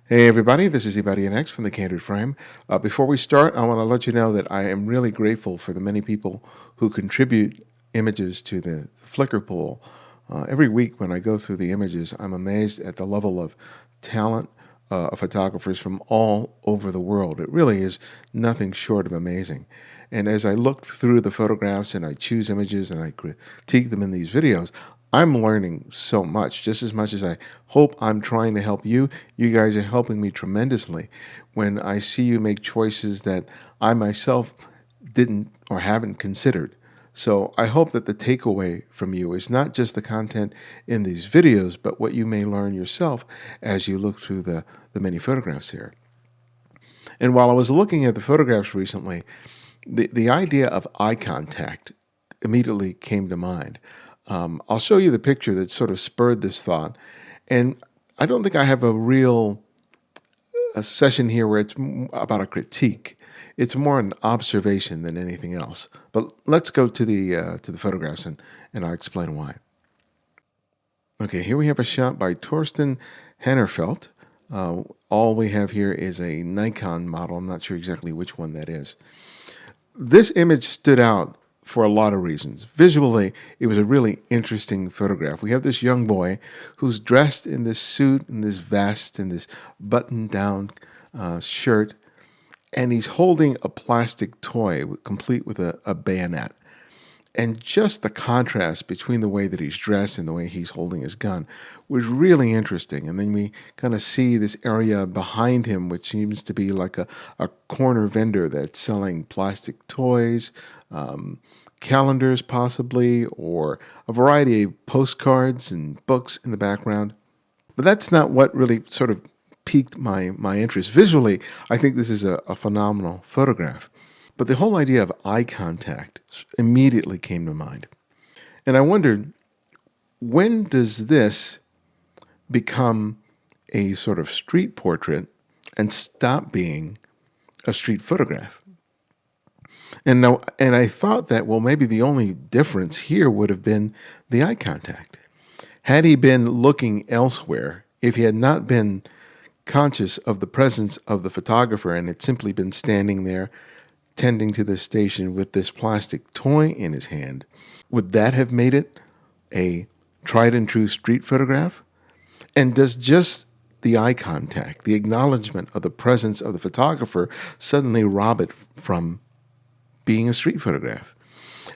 Hey everybody, this is Ibarionex from the Candid Frame. Before we start, I want to let you know that I am really grateful for the many people who contribute images to the Flickr pool. Every week when I go through the images, I'm amazed at the level of talent of photographers from all over the world. It really is nothing short of amazing. And as I look through the photographs and I choose images and I critique them in these videos, I'm learning so much as I hope I'm trying to help you. You guys are helping me tremendously when I see you make choices that I myself didn't or haven't considered. So I hope that the takeaway from you is not just the content in these videos, but what you may learn yourself as you look through the many photographs here. And while I was looking at the photographs recently, the idea of eye contact immediately came to mind. I'll show you the picture that sort of spurred this thought. And I don't think I have a session here where it's about a critique. It's more an observation than anything else. But let's go to the photographs and I'll explain why. Okay, here we have a shot by Torsten Hannerfeldt. All we have here is a Nikon model. I'm not sure exactly which one that is. This image stood out for a lot of reasons. Visually, it was a really interesting photograph. We have this young boy who's dressed in this suit and this vest and this button-down shirt, and he's holding a plastic toy complete with a bayonet. And just the contrast between the way that he's dressed and the way he's holding his gun was really interesting. And then we kind of see this area behind him, which seems to be like a corner vendor that's selling plastic toys, calendars possibly, or a variety of postcards and books in the background. But that's not what really sort of piqued my interest. Visually, I think this is a phenomenal photograph. But the whole idea of eye contact immediately came to mind. And I wondered, when does this become a sort of street portrait and stop being a street photograph? And I thought that, well, maybe the only difference here would have been the eye contact. Had he been looking elsewhere, if he had not been conscious of the presence of the photographer and had simply been standing there tending to the station with this plastic toy in his hand, would that have made it a tried and true street photograph? And does just the eye contact, the acknowledgement of the presence of the photographer, suddenly rob it from being a street photograph?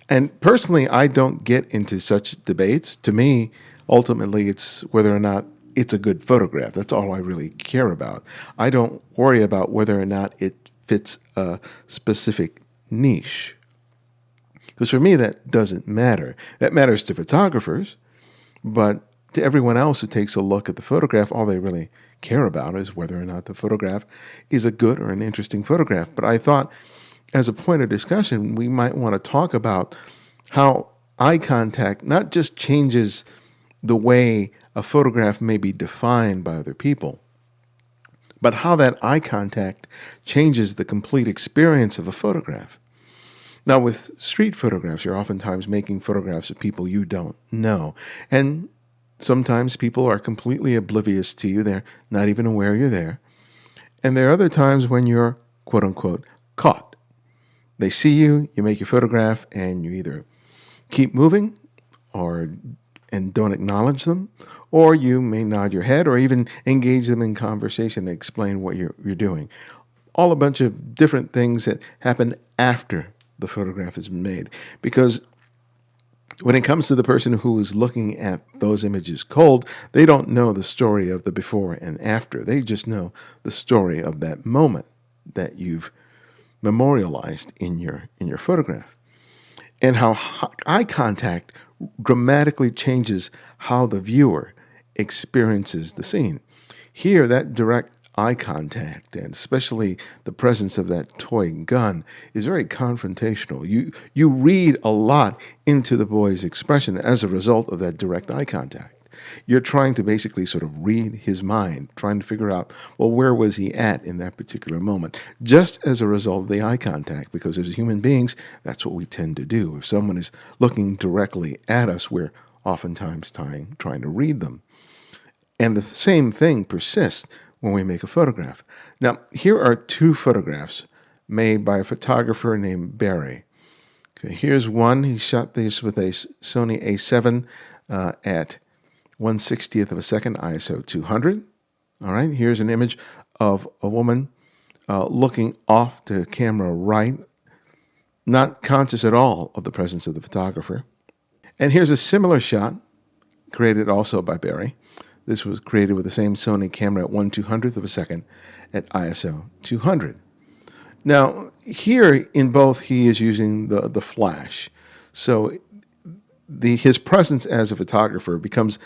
And personally, I don't get into such debates. To me, ultimately, it's whether or not it's a good photograph. That's all I really care about. I don't worry about whether or not it fits a specific niche. Because for me, that doesn't matter. That matters to photographers, but to everyone else who takes a look at the photograph, all they really care about is whether or not the photograph is a good or an interesting photograph. But I thought, as a point of discussion, we might want to talk about how eye contact not just changes the way a photograph may be defined by other people, but how that eye contact changes the complete experience of a photograph. Now, with street photographs, you're oftentimes making photographs of people you don't know. And sometimes people are completely oblivious to you. They're not even aware you're there. And there are other times when you're, quote unquote, caught. They see you, you make your photograph, and you either keep moving and don't acknowledge them, or you may nod your head or even engage them in conversation to explain what you're doing. All a bunch of different things that happen after the photograph has been made. Because when it comes to the person who is looking at those images cold, they don't know the story of the before and after. They just know the story of that moment that you've memorialized in your photograph. And how eye contact dramatically changes how the viewer experiences the scene. Here, that direct eye contact, and especially the presence of that toy gun, is very confrontational. You read a lot into the boy's expression as a result of that direct eye contact. You're trying to basically sort of read his mind, trying to figure out, well, where was he at in that particular moment, just as a result of the eye contact, because as human beings, that's what we tend to do. If someone is looking directly at us, we're oftentimes trying to read them. And the same thing persists when we make a photograph. Now, here are two photographs made by a photographer named Barry. Okay, here's one. He shot these with a Sony A7 at 1/60th of a second, ISO 200. All right, here's an image of a woman looking off to camera right, not conscious at all of the presence of the photographer. And here's a similar shot created also by Barry. This was created with the same Sony camera at 1/200th of a second at ISO 200. Now, here in both, he is using the flash. So his presence as a photographer becomes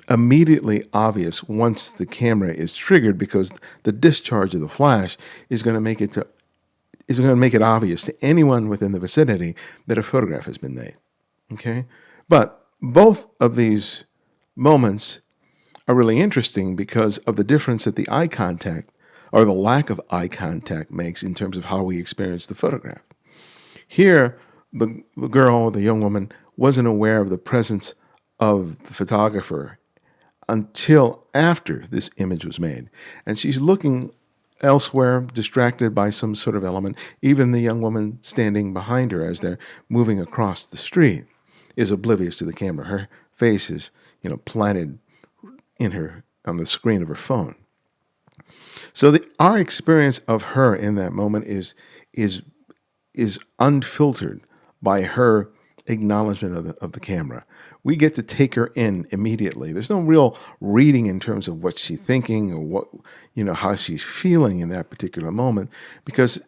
immediately obvious once the camera is triggered, because the discharge of the flash is going to make it obvious to anyone within the vicinity that a photograph has been made. Okay? But both of these moments are really interesting because of the difference that the eye contact or the lack of eye contact makes in terms of how we experience the photograph. Here, the girl, the young woman, wasn't aware of the presence of the photographer until after this image was made. And she's looking elsewhere, distracted by some sort of element. Even the young woman standing behind her as they're moving across the street is oblivious to the camera. Her face is, planted on the screen of her phone. So our experience of her in that moment is unfiltered by her acknowledgement of the camera. We get to take her in immediately. There's no real reading in terms of what she's thinking or how she's feeling in that particular moment, because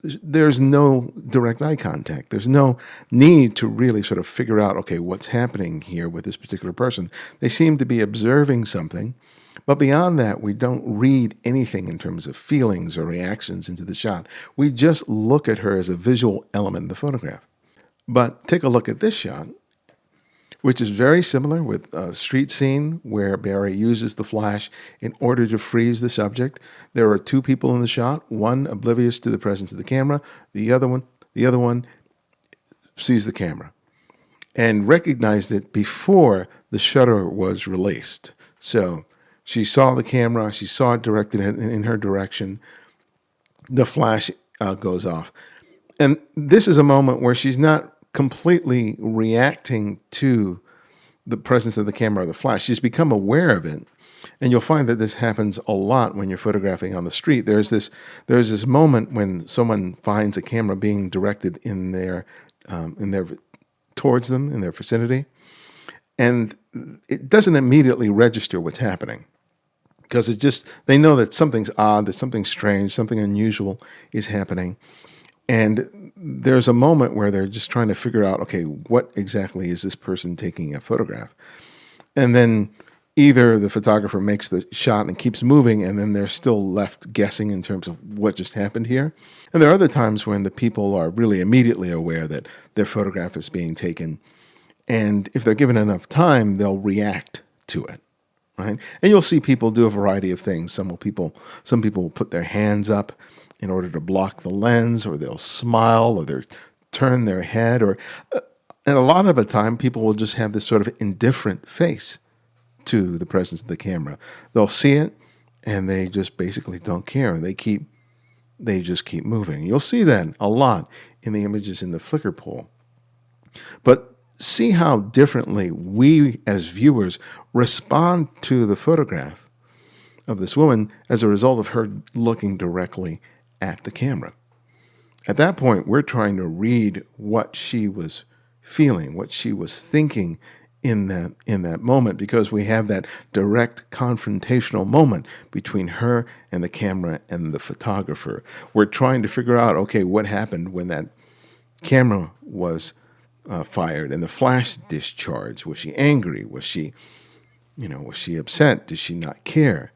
there's no direct eye contact. There's no need to really sort of figure out, okay, what's happening here with this particular person. They seem to be observing something, but beyond that, we don't read anything in terms of feelings or reactions into the shot. We just look at her as a visual element in the photograph. But take a look at this shot, which is very similar with a street scene where Barry uses the flash in order to freeze the subject. There are two people in the shot, one oblivious to the presence of the camera, the other one sees the camera and recognized it before the shutter was released. So she saw the camera, she saw it directed in her direction. The flash goes off. And this is a moment where she's not completely reacting to the presence of the camera or the flash. She's become aware of it. And you'll find that this happens a lot when you're photographing on the street. There's this moment when someone finds a camera being directed towards them, in their vicinity, and it doesn't immediately register what's happening, because they know that something's odd, that something strange, something unusual is happening. And there's a moment where they're just trying to figure out, okay, what exactly is this person taking a photograph? And then either the photographer makes the shot and keeps moving, and then they're still left guessing in terms of what just happened here. And there are other times when the people are really immediately aware that their photograph is being taken. And if they're given enough time, they'll react to it. Right? And you'll see people do a variety of things. Some people will put their hands up in order to block the lens, or they'll smile, or they'll turn their head, and a lot of the time people will just have this sort of indifferent face to the presence of the camera. They'll see it and they just basically don't care. They just keep moving. You'll see that a lot in the images in the Flickr pool. But see how differently we as viewers respond to the photograph of this woman as a result of her looking directly at the camera. At that point, we're trying to read what she was feeling, what she was thinking in that moment, because we have that direct confrontational moment between her and the camera and the photographer. We're trying to figure out, okay, what happened when that camera was fired and the flash discharged. Was she angry? Was she upset? Did she not care?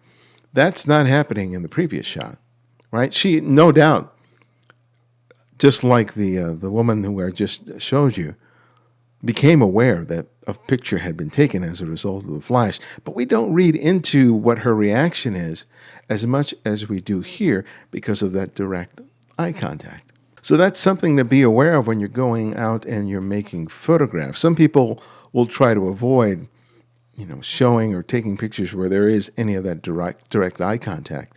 That's not happening in the previous shot. Right? She, no doubt, just like the woman who I just showed you, became aware that a picture had been taken as a result of the flash. But we don't read into what her reaction is as much as we do here because of that direct eye contact. So that's something to be aware of when you're going out and you're making photographs. Some people will try to avoid showing or taking pictures where there is any of that direct eye contact.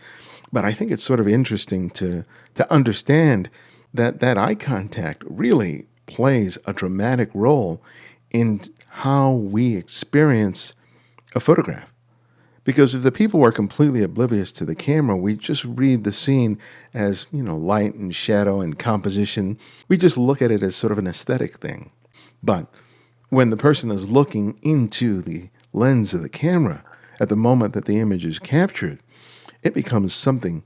But I think it's sort of interesting to understand that that eye contact really plays a dramatic role in how we experience a photograph. Because if the people were completely oblivious to the camera, we just read the scene as, light and shadow and composition. We just look at it as sort of an aesthetic thing. But when the person is looking into the lens of the camera at the moment that the image is captured, it becomes something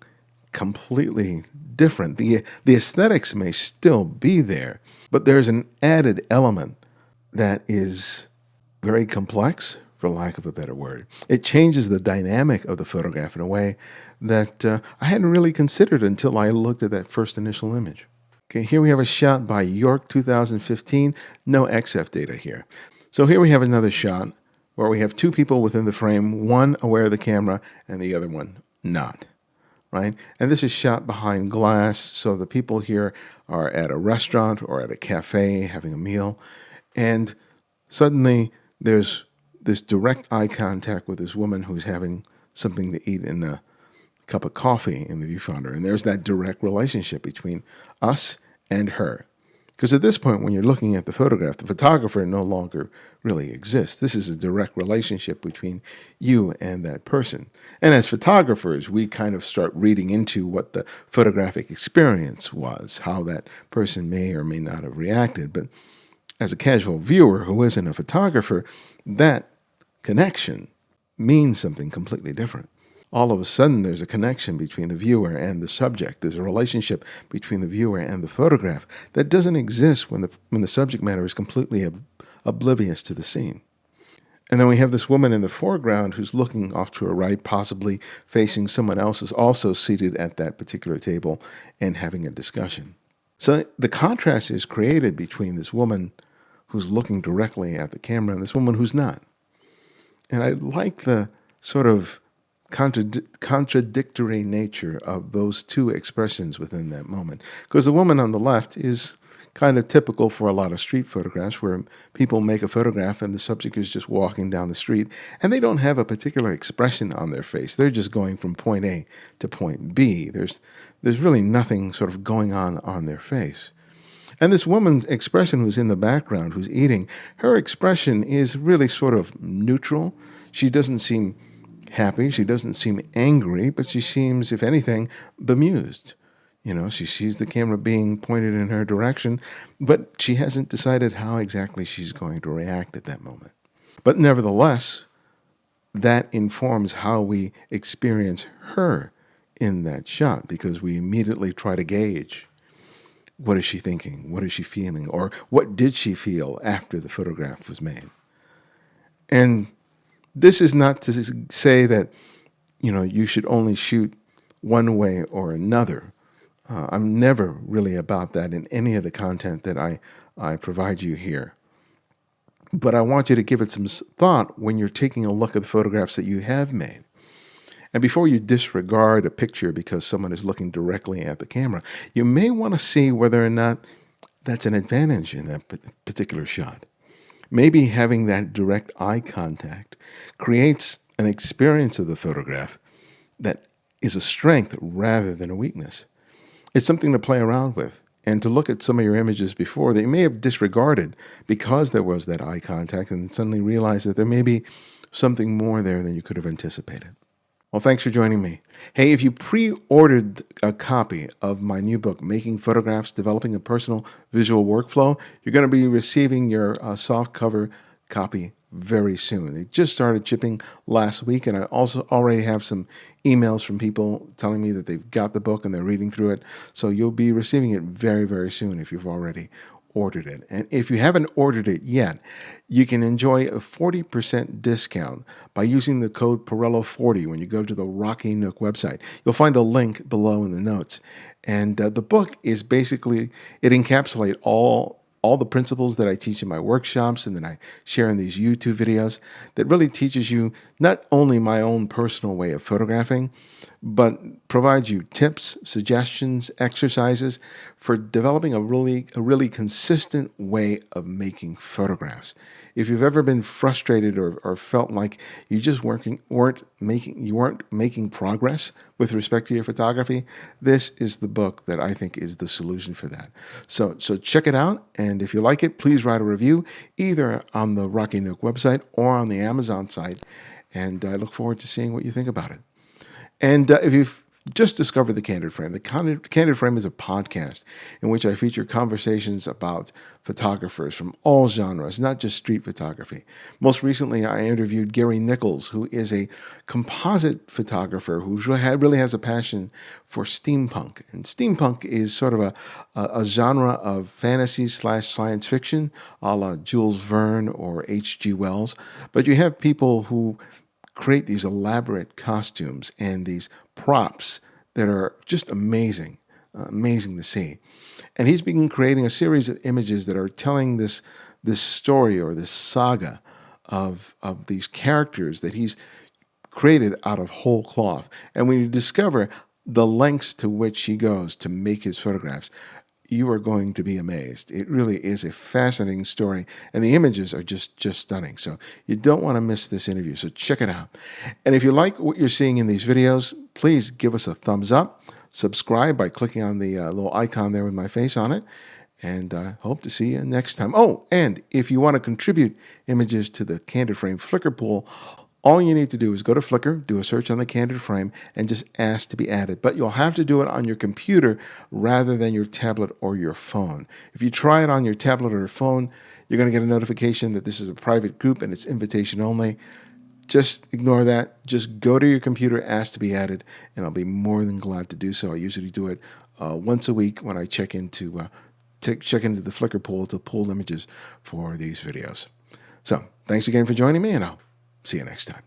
completely different. The aesthetics may still be there, but there's an added element that is very complex, for lack of a better word. It changes the dynamic of the photograph in a way that I hadn't really considered until I looked at that first initial image. Okay, here we have a shot by York 2015, no XF data here. So here we have another shot where we have two people within the frame, one aware of the camera and the other one not, right? And this is shot behind glass, so the people here are at a restaurant or at a cafe having a meal, and suddenly there's this direct eye contact with this woman who's having something to eat in a cup of coffee in the viewfinder. And there's that direct relationship between us and her. Because at this point, when you're looking at the photograph, the photographer no longer really exists. This is a direct relationship between you and that person. And as photographers, we kind of start reading into what the photographic experience was, how that person may or may not have reacted. But as a casual viewer who isn't a photographer, that connection means something completely different. All of a sudden, there's a connection between the viewer and the subject. There's a relationship between the viewer and the photograph that doesn't exist when the subject matter is completely oblivious to the scene. And then we have this woman in the foreground who's looking off to her right, possibly facing someone else who's also seated at that particular table and having a discussion. So the contrast is created between this woman who's looking directly at the camera and this woman who's not. And I like the sort of contradictory nature of those two expressions within that moment. Because the woman on the left is kind of typical for a lot of street photographs where people make a photograph and the subject is just walking down the street and they don't have a particular expression on their face. They're just going from point A to point B. There's really nothing sort of going on their face. And this woman's expression who's in the background, who's eating, her expression is really sort of neutral. She doesn't seem happy. She doesn't seem angry, but she seems, if anything, bemused. She sees the camera being pointed in her direction, but she hasn't decided how exactly she's going to react at that moment. But nevertheless, that informs how we experience her in that shot, because we immediately try to gauge, what is she thinking? What is she feeling? Or what did she feel after the photograph was made? And this is not to say that, you should only shoot one way or another. I'm never really about that in any of the content that I provide you here. But I want you to give it some thought when you're taking a look at the photographs that you have made. And before you disregard a picture because someone is looking directly at the camera, you may want to see whether or not that's an advantage in that particular shot. Maybe having that direct eye contact creates an experience of the photograph that is a strength rather than a weakness. It's something to play around with and to look at some of your images before that you may have disregarded because there was that eye contact and suddenly realize that there may be something more there than you could have anticipated. Well, thanks for joining me. Hey, if you pre-ordered a copy of my new book, Making Photographs, Developing a Personal Visual Workflow, you're going to be receiving your softcover copy very soon. They just started shipping last week, and I also already have some emails from people telling me that they've got the book and they're reading through it. So you'll be receiving it very, very soon if you've already ordered it. And if you haven't ordered it yet, you can enjoy a 40% discount by using the code Pirello40 when you go to the Rocky Nook website. You'll find a link below in the notes. And the book is basically, it encapsulates all the principles that I teach in my workshops and that I share in these YouTube videos that really teaches you not only my own personal way of photographing, but provides you tips, suggestions, exercises for developing a really consistent way of making photographs. If you've ever been frustrated or felt like you just weren't making progress with respect to your photography, this is the book that I think is the solution for that. So check it out, and if you like it, please write a review either on the Rocky Nook website or on the Amazon site, and I look forward to seeing what you think about it. And if you've just discovered the Candid Frame, the Candid Frame is a podcast in which I feature conversations about photographers from all genres, not just street photography. Most recently, I interviewed Gary Nichols, who is a composite photographer who really has a passion for steampunk. And steampunk is sort of a genre of fantasy/science fiction, a la Jules Verne or H.G. Wells. But you have people who create these elaborate costumes and these props that are just amazing to see. And he's been creating a series of images that are telling this story or this saga of these characters that he's created out of whole cloth. And when you discover the lengths to which he goes to make his photographs, you are going to be amazed. It really is a fascinating story, and the images are just stunning. So you don't want to miss this interview, so check it out. And if you like what you're seeing in these videos, please give us a thumbs up, subscribe by clicking on the little icon there with my face on it, and I hope to see you next time. Oh, and if you want to contribute images to the Candid Frame Flickr pool, all you need to do is go to Flickr, do a search on the Candid Frame, and just ask to be added. But you'll have to do it on your computer rather than your tablet or your phone. If you try it on your tablet or your phone, you're going to get a notification that this is a private group and it's invitation only. Just ignore that. Just go to your computer, ask to be added, and I'll be more than glad to do so. I usually do it once a week when I check into the Flickr pool to pull images for these videos. So thanks again for joining me, and I'll see you next time.